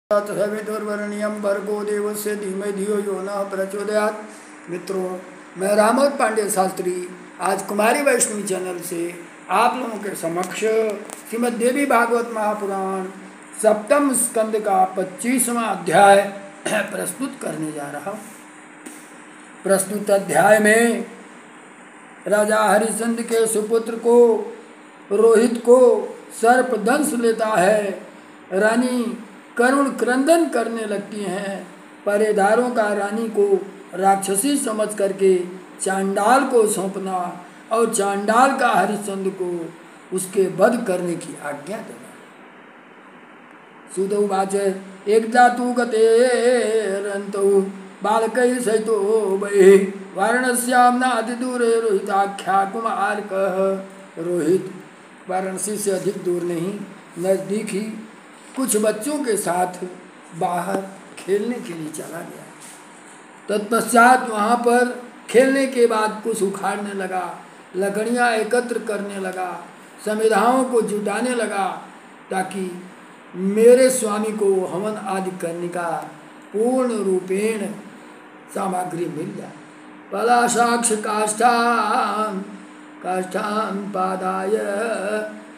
सवितुर्वरेण्यं भर्गो देवस्य धीमहि धियो यो नः प्रचोदयात्। मित्रों, मैं रामोद पांडे शास्त्री आज कुमारी वैष्णवी चैनल से आप लोगों के समक्ष श्रीमद् देवी भागवत महापुराण सप्तम स्कंद का 25वां अध्याय प्रस्तुत करने जा रहा हूँ। प्रस्तुत अध्याय में राजा हरिश्चंद्र के सुपुत्र को रोहित को सर्प दंश लेता है। रानी करुण क्रंदन करने लगती हैं। पहरेदारों का रानी को राक्षसी समझ करके चांडाल को सौंपना और चांडाल का हरिश्चंद्र को उसके वध करने की आज्ञा देना। सुदौवाच एक जातु गतेरन्तौ बालकैः सहितो बहिः वाराणस्यां नातिदूरे रोहिताख्या कुमारकः। रोहित वाराणसी से अधिक दूर नहीं, नज़दीक ही कुछ बच्चों के साथ बाहर खेलने के लिए चला गया। तत्पश्चात वहाँ पर खेलने के बाद कुछ उखाड़ने लगा, लकड़ियाँ एकत्र करने लगा, समिधाओं को जुटाने लगा ताकि मेरे स्वामी को हवन आदि करने का पूर्ण रूपेण सामग्री मिल जाए। पलाशाक्ष काष्ठान पादाय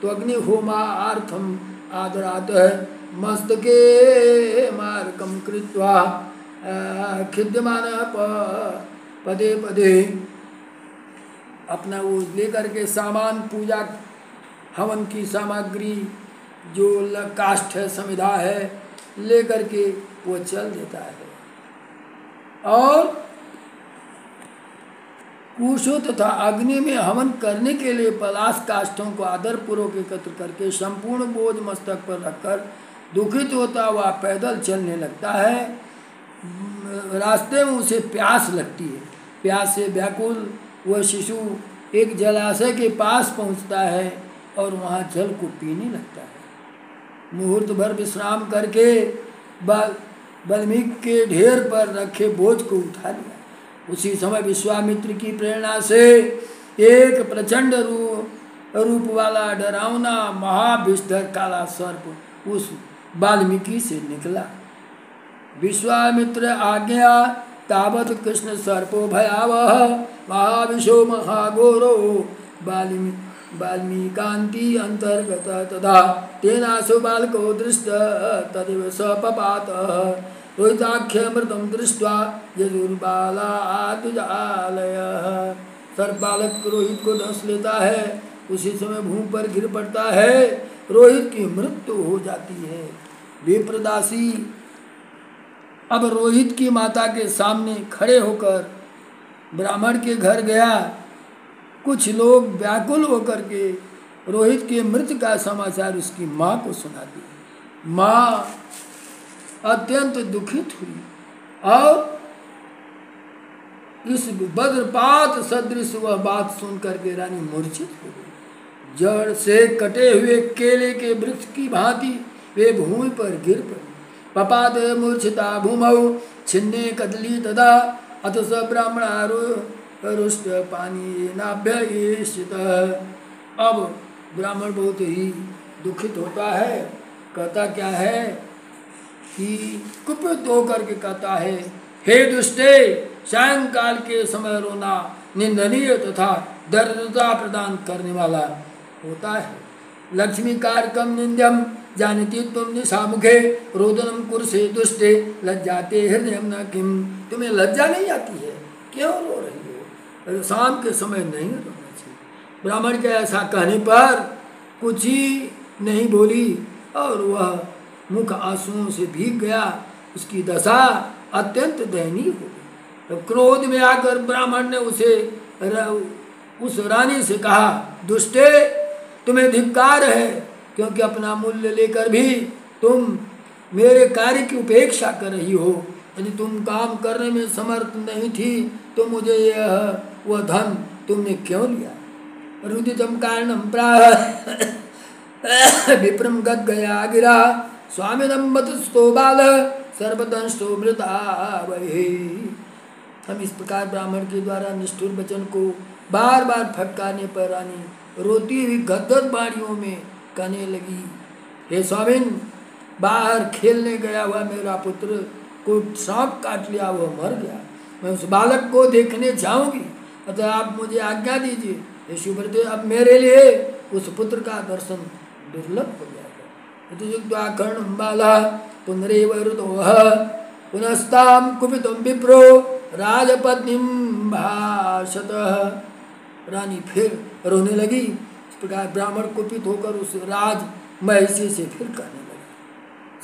त्वग्निहोमार्थम आदरात मस्तके मार्गम कृत्वा खिद्यमान पदे पदे। अपना वो लेकर के सामान, पूजा हवन की सामग्री जो काष्ठ है, समिधा है, लेकर के वो चल देता है और कुशों तथा अग्नि में हवन करने के लिए पलाश काष्ठों को आदरपूर्वक एकत्र करके संपूर्ण बोझ मस्तक पर रखकर दुखित होता हुआ पैदल चलने लगता है। रास्ते में उसे प्यास लगती है। प्यास से व्याकुल वह शिशु एक जलाशय के पास पहुंचता है और वहां जल को पीने लगता है। मुहूर्त भर विश्राम करके वाल्मीकि के ढेर पर रखे बोझ को उठा लिया। उसी समय विश्वामित्र की प्रेरणा से एक प्रचंड रूप वाला डरावना महाविषधर काला सर्प उस वाल्मीकि से निकला। विश्वामित्र आज्ञा तावत कृष्ण सर्पो भयावह महाविशो महाघोरो वाल्मीकांति अंतर्गत तथा तेनासु बालको दृष्ट तदेव स पपात। रोहिताख्यमृतं दृष्ट्वा यजुर्बालादुजालयः। सर्पबालक रोहित को डस लेता है। उसी समय भूमि पर गिर पड़ता है। रोहित की मृत्यु हो जाती है। विप्रदासी अब रोहित की माता के सामने खड़े होकर ब्राह्मण के घर गया। कुछ लोग व्याकुल होकर के रोहित के मृत्यु का समाचार उसकी माँ को सुना दिया। माँ अत्यंत दुखित हुई और इस वज्रपात सदृश वह बात सुनकर के रानी मूर्छित हो गई। जड़ से कटे हुए केले के वृक्ष की भांति वे भूमि पर गिर पड़ी। पपाद मूर्छिता भूमौ छिन्ने कदली तदा अथ स ब्राह्मणारुष्ट पानी नाभ्ययिष्यत। अब ब्राह्मण बहुत ही दुखित होता है। कहता क्या है कि कुपित होकर के कहता है, हे दुष्टे, सायंकाल के समय रोना निंदनीय तथा दरिद्रता प्रदान करने वाला होता है। लक्ष्मी कारकम निंद्यम जानती तुम निशामुखे रोदनम कुरुषे दुष्टे लज्जाते हृदय न किम। तुम्हें लज्जा नहीं आती है, क्यों रो रही हो? शाम के समय नहीं रोना चाहिए। ब्राह्मण के ऐसा कहने पर कुछ ही नहीं बोली और वह मुख आंसुओं से भीग गया। उसकी दशा अत्यंत दयनीय हो गई। तो क्रोध में आकर ब्राह्मण ने उस रानी से कहा, दुष्टे, तुम्हें धिक्कार है, क्योंकि अपना मूल्य लेकर भी तुम मेरे कार्य की उपेक्षा कर रही हो। यदि तुम काम करने में समर्थ नहीं थी तो मुझे वह धन तुमने क्यों लिया? रुदितम कारणम प्राह विप्रम गद गया गिरा स्वामिनम बतस्तो बाल सर्वदंष्टो मृता वही। हम इस प्रकार ब्राह्मण के द्वारा निष्ठुर वचन को बार बार फटकारने पर रानी रोती हुई गदगद बाणियों में कहने लगी, हे स्वामिन, बाहर खेलने गया हुआ मेरा पुत्र को सांप काट लिया, वो मर गया, मैं उस बालक को देखने जाऊंगी, अतः आप मुझे आज्ञा दीजिए हे सुब्रते, अब मेरे लिए उस पुत्र का दर्शन दुर्लभ हो जाएगा। कर्ण बाला पुनरेव ऋतोह पुनस्ताम कुपितम विप्रो राजपत्नीम भाषतः। रानी फिर रोने लगी। इस प्रकार ब्राह्मण कुपित होकर उस राज महिषी से फिर कहने लगे,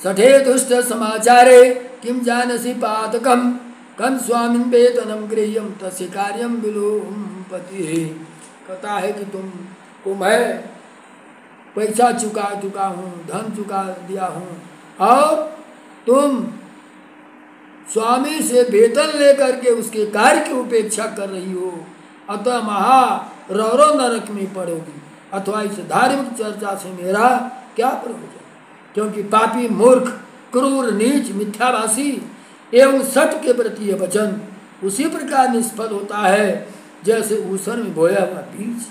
सठे दुष्ट समाचारे किम जानसी पातकम कम स्वामिन वेतनम गृह्यम तस्य कार्यम विलोपति। कहता है कि तुमको मैं पैसा चुका चुका हूँ, धन चुका दिया हूँ, और तुम स्वामी से वेतन लेकर के उसके कार्य की उपेक्षा कर रही हो, अतः महा रौरव नरक में पड़ोगी, अथवा इस धार्मिक चर्चा से मेरा क्या प्रयोजन, क्योंकि पापी मूर्ख क्रूर नीच मिथ्याभाषी एवं सत्य के प्रति यह वचन उसी प्रकार निष्फल होता है जैसे ऊषण में बोया हुआ बीज।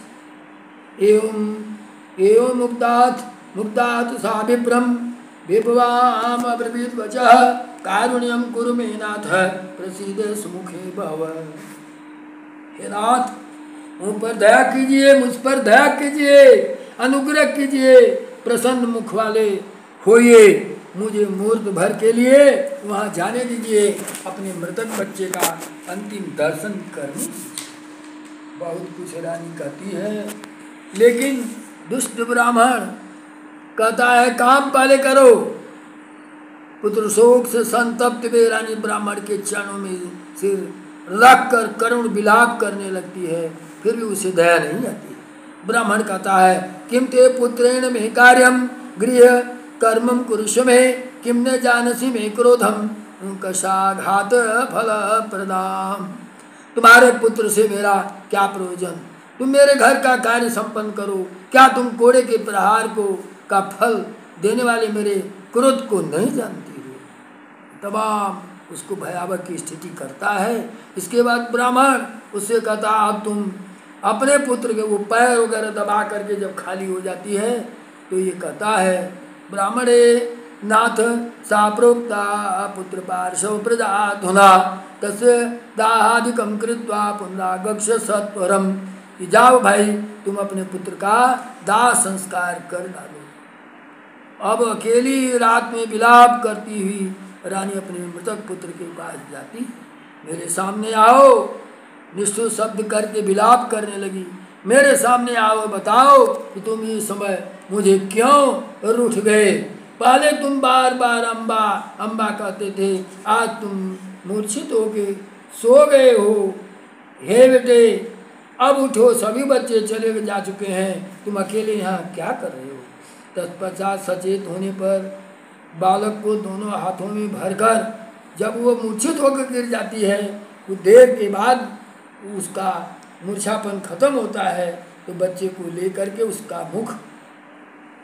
एवं मुक्तात् सा विप्रम विभवाम अब्रवीत वचः कारुण्यम कुरु मे नाथ प्रसीद सुमुखे भव। हे नाथ, मुझ पर दया कीजिए, मुझ पर दया कीजिए, अनुग्रह कीजिए, प्रसन्न मुख वाले होइए, मुझे मुहूर्त भर के लिए वहाँ जाने दीजिए, अपने मृतक बच्चे का अंतिम दर्शन करने। बहुत कुछ रानी कहती है, लेकिन दुष्ट ब्राह्मण कहता है काम पहले करो। पुत्र शोक से संतप्त वे रानी ब्राह्मण के चरणों में सिर रख कर करुण विलाप करने लगती है, फिर भी उसे दया नहीं आती। ब्राह्मण कहता है, किम ते पुत्रेण में कार्यम गृह कर्मम कुरुष में किम न जानसी में क्रोधम कशाघात फल प्रदाम। तुम्हारे पुत्र से मेरा क्या प्रयोजन, तुम मेरे घर का कार्य संपन्न करो, क्या तुम कोड़े के प्रहार को का फल देने वाले मेरे क्रोध को नहीं जानती हो। तमाम उसको भयावह की स्थिति करता है। इसके बाद ब्राह्मण उससे कहता, अब तुम अपने पुत्र के वो पैर वगैरह दबा करके जब खाली हो जाती है तो ये कहता है, ब्राह्मणे नाथ सा प्रोक्ता पुत्र पार्श्व प्रजाधुना तस्य दाहादिकम कृत्वा पुनरागक्ष सत्वरम। कि जाओ भाई, तुम अपने पुत्र का दाह संस्कार कर डालो। अब अकेली रात में विलाप करती हुई रानी अपने मृतक पुत्र के पास जाती, मेरे सामने आओ, निष्ठुर शब्द करके विलाप करने लगी, मेरे सामने आओ, बताओ कि तुम इस समय मुझे क्यों रूठ गए। पहले तुम बार बार अम्बा अम्बा कहते थे, आज तुम मूर्छित होके सो गए हो। हे बेटे, अब उठो, सभी बच्चे चले जा चुके हैं, तुम अकेले यहाँ क्या कर रहे हो। तत्पश्चात सचेत होने पर बालक को दोनों हाथों में भरकर जब वो मूर्छित होकर गिर जाती है, कुछ देर के बाद उसका मूर्छापन खत्म होता है, तो बच्चे को लेकर के उसका मुख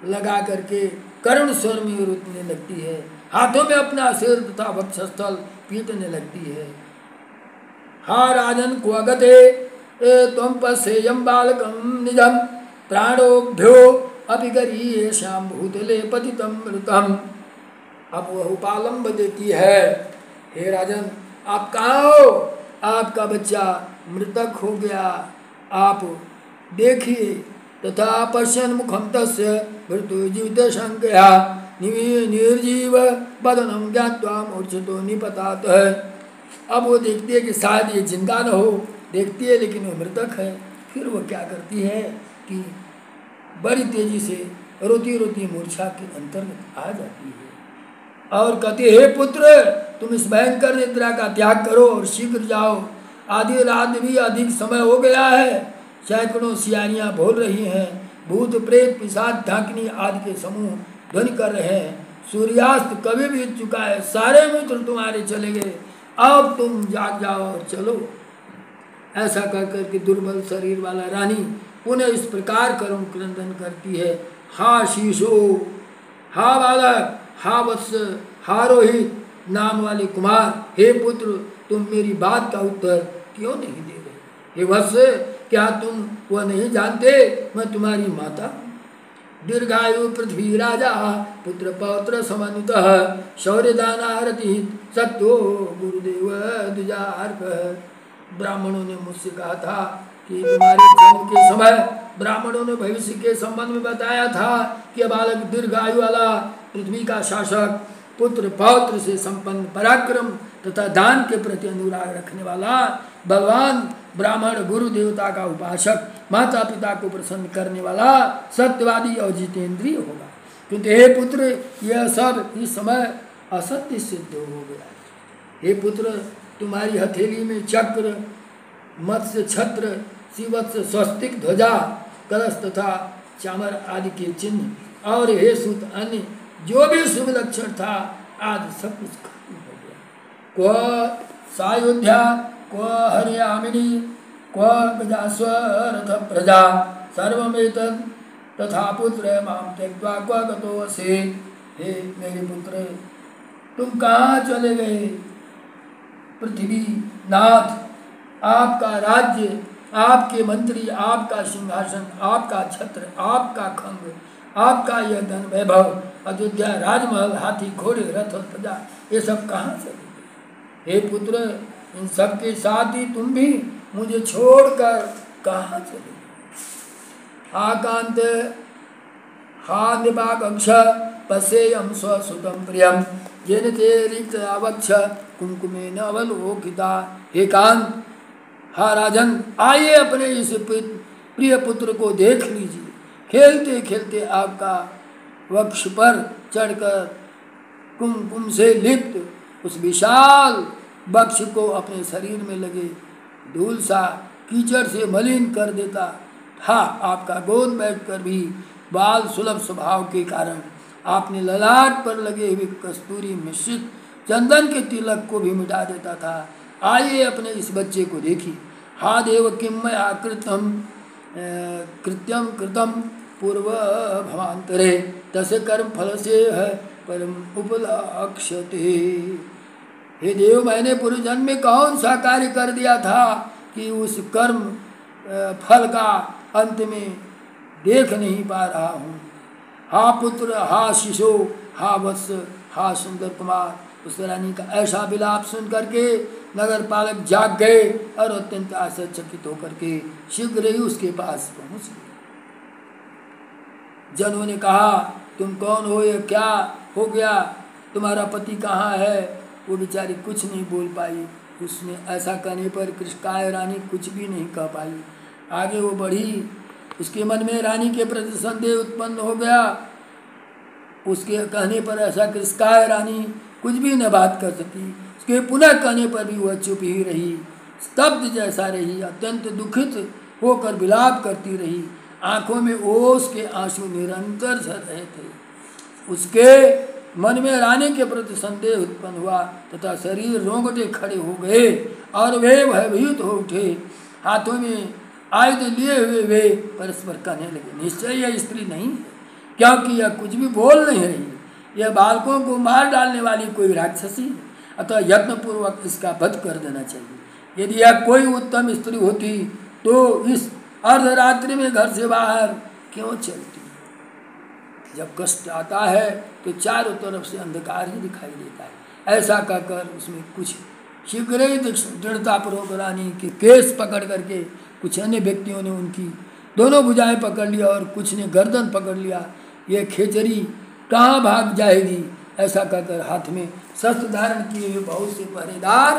लगा करके करुण स्वर में रोने लगती है, हाथों में अपना सिर तथा वक्षस्थल पीटने लगती है। हा राजन को अगते तम पश्येयं बालकं निजं प्राणोभ्यो अभिगरीयेषां भूतले पतितं मृतम्। अब वह उपालंब देती है, हे राजन आप कहाँ हो, आपका बच्चा मृतक हो गया, आप देखिए। तथा पश्यन् मुखं तस्य मृत्युजीवित शंकया निर्जीव बदनं ज्ञात्वा मूर्छितो निपतात। अब वो देखती है कि शायद ये जिंदा न हो, देखती है लेकिन वो मृतक है। फिर वो क्या करती है कि बड़ी तेजी से रोती रोती मूर्छा के अंतर्गत आ जाती है और कहती है, हे पुत्र, तुम इस भयंकर निद्रा का त्याग करो और शीघ्र जाओ, आधी रात भी अधिक समय हो गया है, सैकड़ों सियारियाँ बोल रही हैं, भूत प्रेत पिशाच ढाकनी आदि के समूह ध्वनि कर रहे हैं, सूर्यास्त कभी बीत चुका है, सारे मित्र तुम्हारे चले गए, अब तुम जाग जाओ और चलो। ऐसा कर करके दुर्बल शरीर वाला रानी पुनः इस प्रकार करुण क्रंदन करती है, हा शीशो, हा बालक, हा वत्स, हा रोहित नाम वाले कुमार, हे पुत्र, तुम मेरी बात का उत्तर क्यों नहीं दे रहे। हे वत्स, क्या तुम वह नहीं जानते मैं तुम्हारी माता हूँ। दीर्घायु पृथ्वी राजा पुत्र पौत्र समन्वितः शौर्य दानारति सत्यो गुरुदेव द्विजार्क। ब्राह्मणों ने मुझसे कहा था कि तुम्हारे जन्म के समय ब्राह्मणों ने भविष्य के संबंध में बताया था कि बालक दीर्घायु वाला, पृथ्वी का शासक, पुत्र पौत्र से संपन्न, पराक्रम तथा दान के प्रति अनुराग रखने वाला, बलवान ब्राह्मण, गुरु देवता का उपासक, माता पिता को प्रसन्न करने वाला, सत्यवादी और जितेंद्रिय होगा। किंतु हे पुत्र, यह सब इस समय असत्य सिद्ध हो गया। हे पुत्र, तुम्हारी हथेली में चक्र, मत्स्य छत्र, शिवत्स, स्वस्तिक, ध्वजा, कलश तथा चामर आदि के चिन्ह और हे सुत अन्य जो भी शुभ लक्षण था आज सब कुछ खत्म हो गया। क्व सायुध्या, क्व हरियामिनी, क्व गजास्वरथ प्रजा सर्वमेतत् तथा पुत्र माम त्यक्त्वा क्व गतोऽसि। हे मेरे पुत्र, तुम कहाँ चले गए? पृथ्वी नाथ, आपका राज्य, आपके मंत्री, आपका सिंहासन, आपका छत्र, आपका खंग, आपका यह धन वैभव, अयोध्या राजमहल, हाथी घोड़े रथ और प्रजा, ये सब कहाँ से? हे पुत्र, इन सब के साथ ही तुम भी मुझे छोड़कर कहाँ चले? आकांत हा निपाकक्ष पश्येयं स्वसुतं प्रियं येन ते रिक्त आवक्ष कुंकुमेन अवलोकिता। हे कांत, हा राजन, आइए अपने इस प्रिय पुत्र को देख लीजिए। खेलते खेलते आपका वक्ष पर चढ़कर कुमकुम से लिप्त उस विशाल वक्ष को अपने शरीर में लगे धूल सा कीचड़ से मलिन कर देता था। आपका गोद बैठकर भी बाल सुलभ स्वभाव के कारण आपने ललाट पर लगे हुए कस्तूरी मिश्रित चंदन के तिलक को भी मिटा देता था। आइए अपने इस बच्चे को देखिए। हा देव किम मया कृत्यम कृतम पूर्व भवांतरे तस्य कर्म फल से है परम उपलक्ष्यते। हे देव, मैंने पूर्व जन्म में कौन सा कार्य कर दिया था कि उस कर्म फल का अंत में देख नहीं पा रहा हूँ। हा पुत्र, हा शिशु, हा वत्स, हा सुंदर कुमार। उस रानी का ऐसा विलाप सुन करके नगर पालक जाग गए और अत्यंत आश्चर्यचकित होकर के शीघ्र ही उसके पास पहुँच गए। जनों ने कहा, तुम कौन हो? ये क्या हो गया? तुम्हारा पति कहाँ है? वो बेचारी कुछ नहीं बोल पाई। उसने ऐसा कहने पर कृष्णकाय रानी कुछ भी नहीं कह पाई। आगे वो बढ़ी। उसके मन में रानी के प्रति संदेह उत्पन्न हो गया। उसके कहने पर ऐसा कृष्णकाय रानी कुछ भी न बात कर सकी। उसके पुनः कहने पर भी वह चुप ही रही, स्तब्ध जैसा रही, अत्यंत दुखित होकर विलाप करती रही। आंखों में ओस के आंसू निरंतर झर रहे थे। उसके मन में रानी के प्रति संदेह उत्पन्न हुआ तथा शरीर रोंगटे खड़े हो गए और वे भयभीत हो उठे। हाथों में आयुध लिए हुए वे परस्पर कहने लगे, निश्चय यह स्त्री नहीं है, क्योंकि यह कुछ भी बोल नहीं रही। यह बालकों को मार डालने वाली कोई राक्षसी है, अतः यत्नपूर्वक इसका वध कर देना चाहिए। यदि यह कोई उत्तम स्त्री होती तो इस अर्धरात्रि में घर से बाहर क्यों चलती? जब कष्ट आता है तो चारों तरफ से अंधकार ही दिखाई देता है। ऐसा कहकर उसमें कुछ शीघ्र ही दृढ़तापूर्वक रानी के केस पकड़ करके कुछ अन्य व्यक्तियों ने उनकी दोनों भुजाएं पकड़ लिया और कुछ ने गर्दन पकड़ लिया। ये खेचरी कहाँ भाग जाएगी? ऐसा कहकर हाथ में शस्त्र धारण किए हुए बहुत से पहरेदार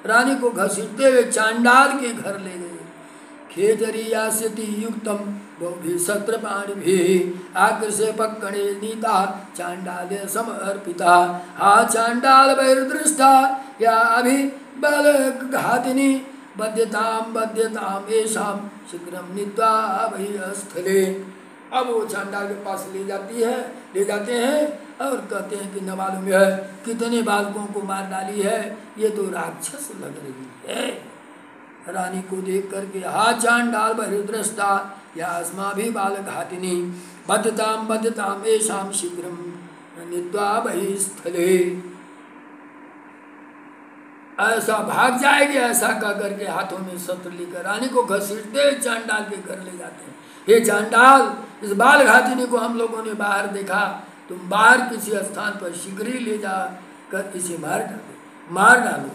रानी को घसीटते हुए चांडाल के घर ले गए। खेचरी यास्यति युक्तम बहुभिः शस्त्रपाणिभिः आकृष्य पक्कणे नीता चांडाल समर्पिता। हा चांडाल बहिर्दृष्टा या अभिबलघातिनी बध्यताम येषां शीघ्रं नीत्वा बहिस्थले। अब वो चांडाल के पास ले जाते हैं और कहते हैं कि न मालूम है कितने बालकों को मार डाली है, ये तो राक्षस लग रही है। रानी को देख करके हा चांडाल बहिर्दृष्टा या अस्माभिः बालघातिनी बध्यताम येषां शीघ्रं नीत्वा बहिस्थले। ऐसा भाग जाएगी, ऐसा कह करके हाथों में शस्त्र लेकर रानी को घसीटते चांडाल के घर ले जाते हैं। हे चांडाल, इस बाल घातिनी को हम लोगों ने बाहर देखा, तुम बाहर किसी स्थान पर शीघ्र ही ले जा कर इसे मार डालो।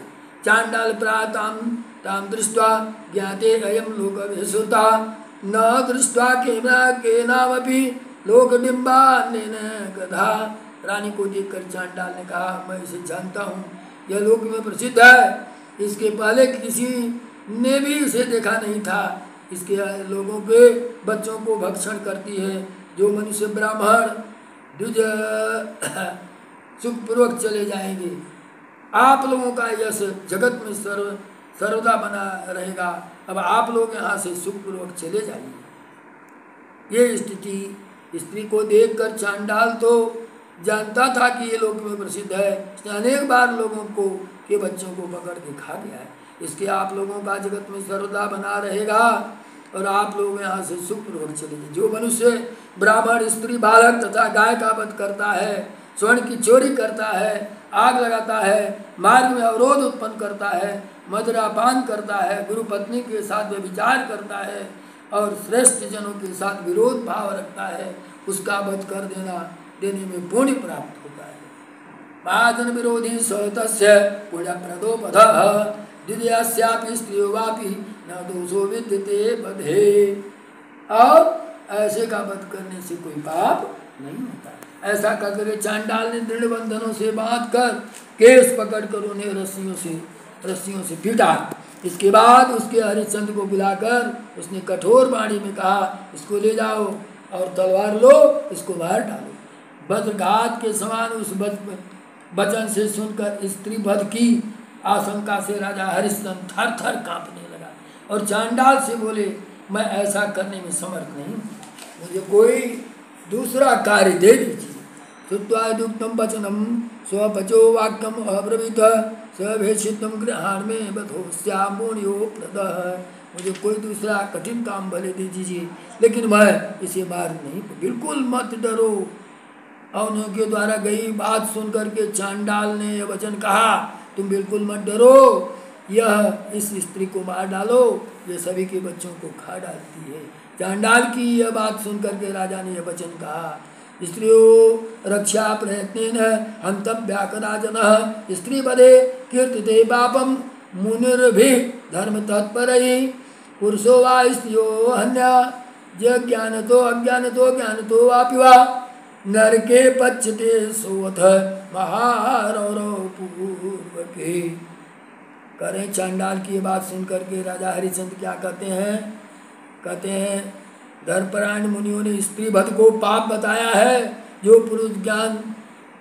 चांडाल प्राताम ताम दृष्ट्वा ज्ञाते अयम लोक विसुता न दृष्ट्वा केनामपि लोकडिम्बान्नेन गधा। रानी को देखकर चांडाल ने कहा, मैं इसे जानता हूँ, यह लोक में प्रसिद्ध है, इसके पहले किसी ने भी इसे देखा नहीं था। इसके लोगों के बच्चों को भक्षण करती है। जो मनुष्य ब्राह्मण द्विज सुखपूर्वक चले जाएंगे, आप लोगों का यश जगत में सर्वदा बना रहेगा। अब आप लोग यहाँ से सुखपूर्वक चले जाइए। ये स्थिति स्त्री को देखकर चांडाल तो जानता था कि ये लोक में प्रसिद्ध है, इसने अनेक बार लोगों को के बच्चों को पकड़ के खा गया है। इसके आप लोगों का जगत में सर्वदा बना रहेगा और आप लोग यहाँ से सुखपूर्वक चले जाइए। जो मनुष्य ब्राह्मण, स्त्री, बालक तथा गाय का वध करता है, स्वर्ण की करता है, आग लगाता है, मार्ग में अवरोध उत्पन्न करता है, मदिरापान करता है, गुरु पत्नी के साथ व्यभिचार करता है और श्रेष्ठ जनों के साथ विरोध भाव रखता है, उसका वध कर देने में पुण्य प्राप्त होता है। महाजन विरोधी स्वतस्य पुण्यप्रदोपधः द्वितीयास्यापि स्त्रियो वापि न दोषो विद्यते बधे। और ऐसे का वध करने से कोई पाप नहीं होता। ऐसा करके चांडाल ने दृढ़ बंधनों से बांध कर केस पकड़कर उन्हें रस्सियों से पीटा। इसके बाद उसके हरिश्चंद्र को बुलाकर उसने कठोर वाणी में कहा, इसको ले जाओ और तलवार लो, इसको मार डालो। वज्रघात के समान उस वचन से सुनकर स्त्री वध की आशंका से राजा हरिश्चंद्र थर थर कांपने लगा और चांडाल से बोले, मैं ऐसा करने में समर्थ नहीं हूँ, मुझे कोई दूसरा कार्य दे दीजिए। श्रुत्वा दुक्तम वचनम स्वपचो वाक्यम अब्रवीत सभेषितम गृहाण में बधोस्यामोनियो प्रदः। मुझे कोई दूसरा कठिन काम भले दे दीजिए, लेकिन मैं इसे मार नहीं, बिल्कुल मत डरो। और उनके द्वारा गई बात सुनकर के चांडाल ने यह वचन कहा, तुम बिल्कुल मत डरो, यह इस स्त्री को मार डालो, यह सभी के बच्चों को खा डालती है। चांडाल की यह बात सुनकर के राजा ने यह वचन कहा, स्त्रियों रक्षा प्रयत्नेन हन्तव्या कदाचन स्त्री वधे कीर्तिते पापम मुनिर्भि धर्म तत्परैः पुरुषो वा स्त्रियो हन्या ज्ञानतो अज्ञानतो ज्ञानतो वापि वा नरके पच्यते सोऽथ महारौरव पूर्वके। करें चांडाल की बात सुनकर के राजा हरिश्चंद्र क्या कहते हैं धर्मपरायण मुनियों ने स्त्री वध को पाप बताया है। जो पुरुष ज्ञान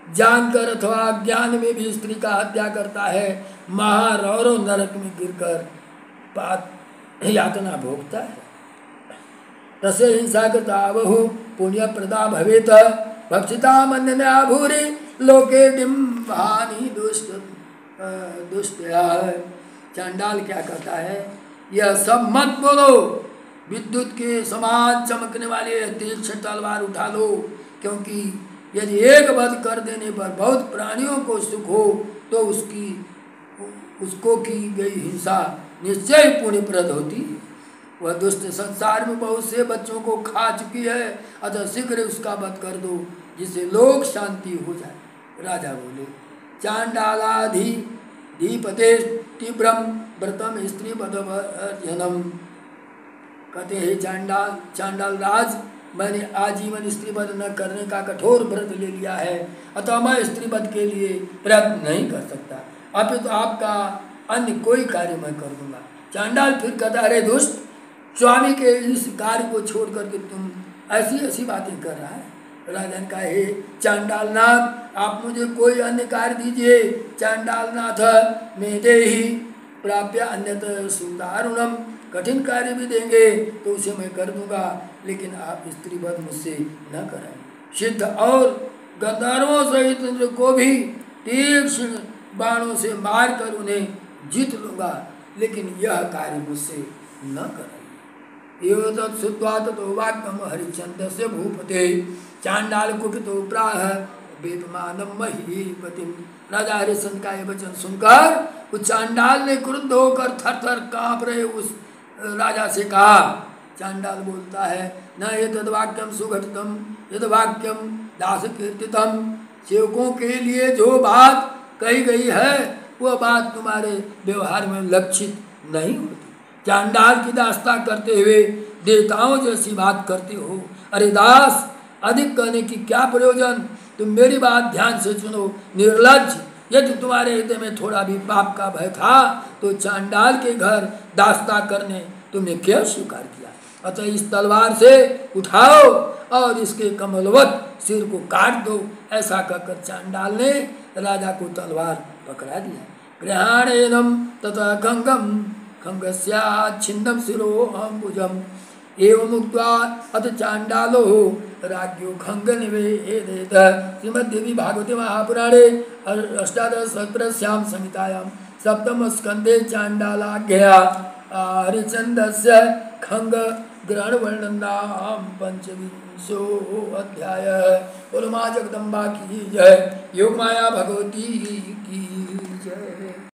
जानकर अथवा ज्ञान में भी स्त्री का हत्या करता है, महारौरव नरक में गिरकर यातना भोगता है। तस्य हिंसा कृता बहु पुण्य प्रदा भवेत भक्षिता मन्यया भूरि लोके डिम्बानि दुष्टया। चांडाल क्या कहता है, यह सब मत बोलो, विद्युत के समान चमकने वाले तीक्ष्ण तलवार उठा लो, क्योंकि यदि एक वध कर देने पर बहुत प्राणियों को सुख हो तो उसको की गई हिंसा निश्चय पुण्यप्रद होती है। वह दुष्ट संसार में बहुत से बच्चों को खा चुकी है, अतः शीघ्र उसका वध कर दो जिससे लोक शांति हो जाए। राजा बोले, चांडालाधिपते तीव्रम व्रतम स्त्री वधवर्जनम। कहते हैं चांडाल राज, मैंने आजीवन स्त्री वध न करने का कठोर व्रत ले लिया है, अतः मैं स्त्री वध के लिए प्रयत्न नहीं कर सकता, अपितु आपका अन्य कोई कार्य मैं कर दूंगा। चांडाल फिर कहता, अरे दुष्ट, स्वामी के इस कार्य को छोड़ करके तुम ऐसी बातें कर रहा है। राजा ने कहा, हे चांडालनाथ, आप मुझे कोई अन्य कार्य दीजिए। चांडालनाथ मेदेहि प्राप्य अन्यत सुदारुणम, कठिन कार्य भी देंगे तो उसे मैं कर दूंगा, लेकिन आप स्त्री वध मुझसे न कराएं। सिद्ध और गंधर्वों सहित इंद्र को भी तीक्ष्ण बाणों से मार कर उन्हें जीत लूंगा, लेकिन यह कार्य मुझसे न कराइए। एवं श्रुत्वा ततो वाक्यम हरिश्चंद्रस्य भूपते चांडाल कुपितो प्राह वेपमानम महीपतिम। राजा हरिश्चंद्र का यह वचन सुनकर उस चांडाल ने क्रुद्ध होकर थर थर कांप रहे उस राजा से कहा, चांडाल बोलता है, न ये तद्वाक्यम सुघटितम यद वाक्यम दास कीर्तितम। सेवकों के लिए जो बात कही गई है वह बात तुम्हारे व्यवहार में लक्षित नहीं होती। चांडाल की दास्ता करते हुए देवताओं जैसी बात करते हो। अरे दास, अधिक कहने की क्या प्रयोजन, तुम मेरी बात ध्यान से सुनो। निर्लज्ज, यदि तुम्हारे हृदय में थोड़ा भी पाप का भय था तो चांडाल के घर दास्ता करने तुमने क्यों स्वीकार किया। अतः इस तलवार से उठाओ और इसके कमलवत सिर को काट दो। ऐसा कहकर चांडाल ने राजा को तलवार पकड़ा दिया। गृहाणेनम तथा खंगम खंगस्याच्छिन्नं शिरोऽम्बुजम् एवं उक्त्वा अथ चांडालो राज्ञो खंगनिवेदेत। श्रीमद्देवी भागवते महापुराणे अष्टादशसहस्रस्यां संहितायां सप्तमस्कन्धे चांडालाज्ञया हरिचन्दस्य खंग ग्रहण वर्णनां पंचविंशो अध्याय। बोलो माँ जगदम्बा की जय, योग माया भगवती की जय।